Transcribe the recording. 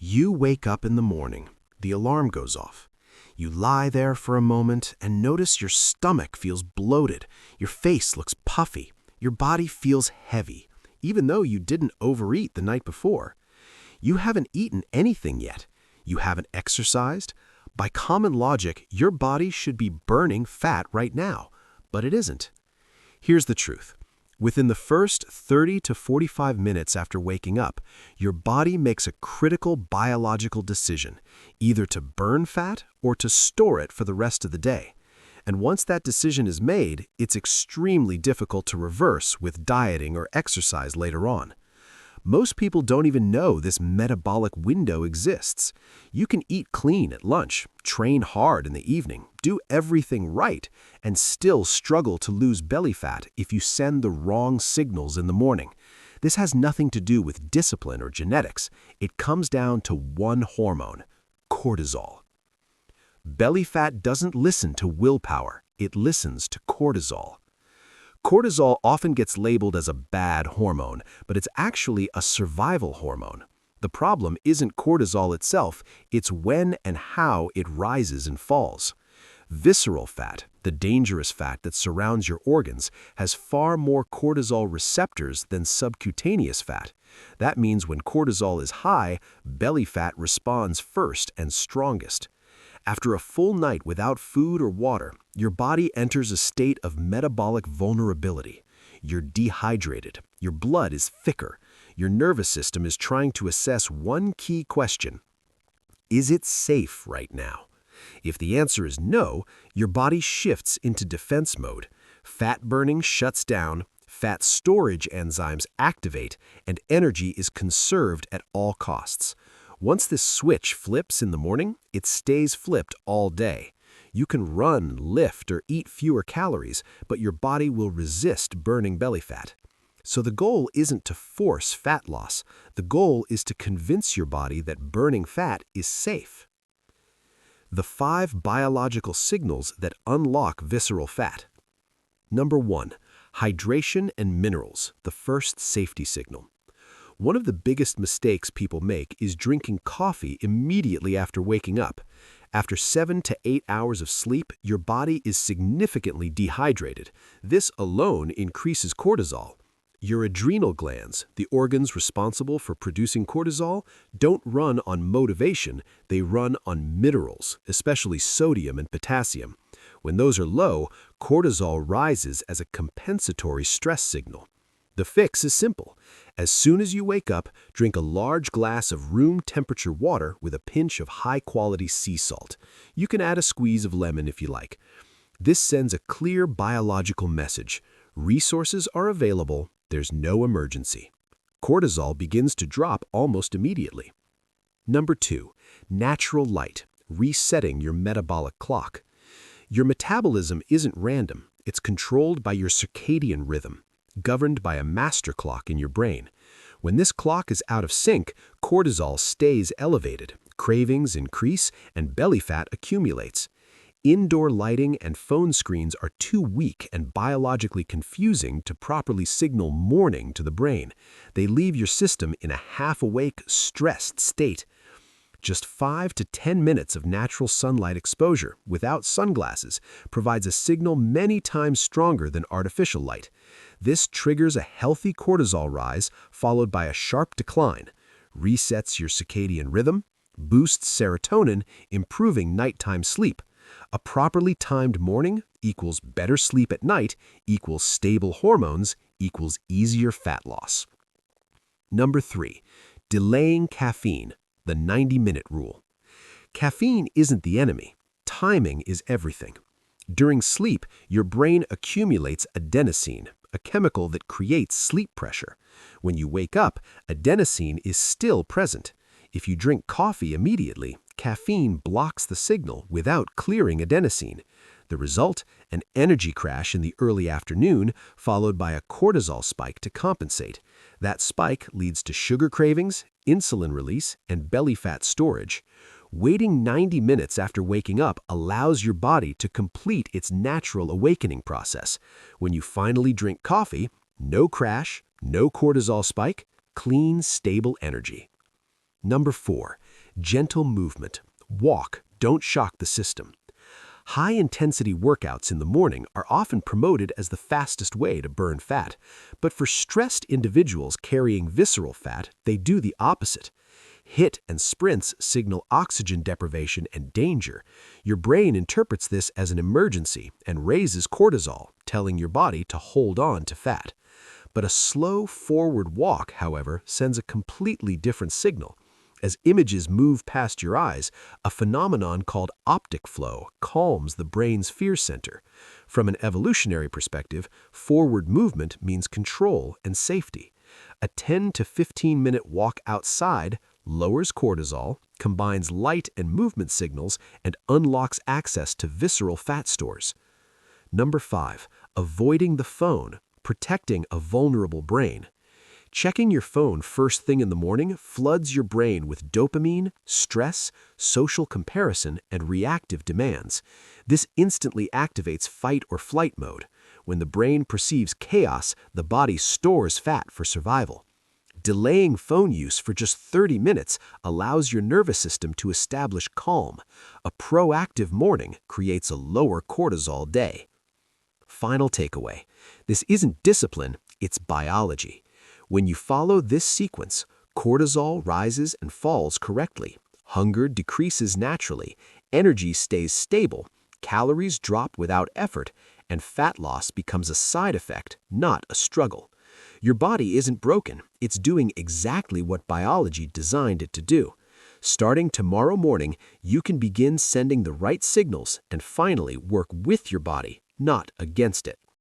You wake up in the morning, the alarm goes off. You lie there for a moment and notice your stomach feels bloated, your face looks puffy, your body feels heavy, even though you didn't overeat the night before. You haven't eaten anything yet. You haven't exercised. By common logic, your body should be burning fat right now, but it isn't. Here's the truth. Within the first 30 to 45 minutes after waking up, your body makes a critical biological decision, either to burn fat or to store it for the rest of the day. And once that decision is made, it's extremely difficult to reverse with dieting or exercise later on. Most people don't even know this metabolic window exists. You can eat clean at lunch, train hard in the evening, do everything right, and still struggle to lose belly fat if you send the wrong signals in the morning. This has nothing to do with discipline or genetics. It comes down to one hormone, cortisol. Belly fat doesn't listen to willpower. It listens to cortisol. Cortisol often gets labeled as a bad hormone, but it's actually a survival hormone. The problem isn't cortisol itself, it's when and how it rises and falls. Visceral fat, the dangerous fat that surrounds your organs, has far more cortisol receptors than subcutaneous fat. That means when cortisol is high, belly fat responds first and strongest. After a full night without food or water, your body enters a state of metabolic vulnerability. You're dehydrated, your blood is thicker, your nervous system is trying to assess one key question: is it safe right now? If the answer is no, your body shifts into defense mode. Fat burning shuts down, fat storage enzymes activate, and energy is conserved at all costs. Once this switch flips in the morning, it stays flipped all day. You can run, lift, or eat fewer calories, but your body will resist burning belly fat. So the goal isn't to force fat loss. The goal is to convince your body that burning fat is safe. The 5 biological signals that unlock visceral fat. Number 1, hydration and minerals, the first safety signal. One of the biggest mistakes people make is drinking coffee immediately after waking up. After 7 to 8 hours of sleep, your body is significantly dehydrated. This alone increases cortisol. Your adrenal glands, the organs responsible for producing cortisol, don't run on motivation, they run on minerals, especially sodium and potassium. When those are low, cortisol rises as a compensatory stress signal. The fix is simple. As soon as you wake up, drink a large glass of room temperature water with a pinch of high-quality sea salt. You can add a squeeze of lemon if you like. This sends a clear biological message. Resources are available, there's no emergency. Cortisol begins to drop almost immediately. Number 2, natural light, resetting your metabolic clock. Your metabolism isn't random, it's controlled by your circadian rhythm, governed by a master clock in your brain. When this clock is out of sync, cortisol stays elevated, cravings increase, and belly fat accumulates. Indoor lighting and phone screens are too weak and biologically confusing to properly signal morning to the brain. They leave your system in a half-awake, stressed state. Just 5 to 10 minutes of natural sunlight exposure without sunglasses provides a signal many times stronger than artificial light. This triggers a healthy cortisol rise followed by a sharp decline, resets your circadian rhythm, boosts serotonin, improving nighttime sleep. A properly timed morning equals better sleep at night equals stable hormones equals easier fat loss. Number 3, delaying caffeine. The 90-minute rule. Caffeine isn't the enemy. Timing is everything. During sleep, your brain accumulates adenosine, a chemical that creates sleep pressure. When you wake up, adenosine is still present. If you drink coffee immediately, caffeine blocks the signal without clearing adenosine. The result, an energy crash in the early afternoon, followed by a cortisol spike to compensate. That spike leads to sugar cravings, insulin release, and belly fat storage. Waiting 90 minutes after waking up allows your body to complete its natural awakening process. When you finally drink coffee, no crash, no cortisol spike, clean, stable energy. Number 4, Gentle movement. Walk. Don't shock the system. High-intensity workouts in the morning are often promoted as the fastest way to burn fat, but for stressed individuals carrying visceral fat, they do the opposite. HIIT and sprints signal oxygen deprivation and danger. Your brain interprets this as an emergency and raises cortisol, telling your body to hold on to fat. But a slow forward walk, however, sends a completely different signal. As images move past your eyes, a phenomenon called optic flow calms the brain's fear center. From an evolutionary perspective, forward movement means control and safety. A 10 to 15-minute walk outside lowers cortisol, combines light and movement signals, and unlocks access to visceral fat stores. Number 5. Avoiding the phone, protecting a vulnerable brain. Checking your phone first thing in the morning floods your brain with dopamine, stress, social comparison, and reactive demands. This instantly activates fight or flight mode. When the brain perceives chaos, the body stores fat for survival. Delaying phone use for just 30 minutes allows your nervous system to establish calm. A proactive morning creates a lower cortisol day. Final takeaway. This isn't discipline, it's biology. When you follow this sequence, cortisol rises and falls correctly, hunger decreases naturally, energy stays stable, calories drop without effort, and fat loss becomes a side effect, not a struggle. Your body isn't broken, it's doing exactly what biology designed it to do. Starting tomorrow morning, you can begin sending the right signals and finally work with your body, not against it.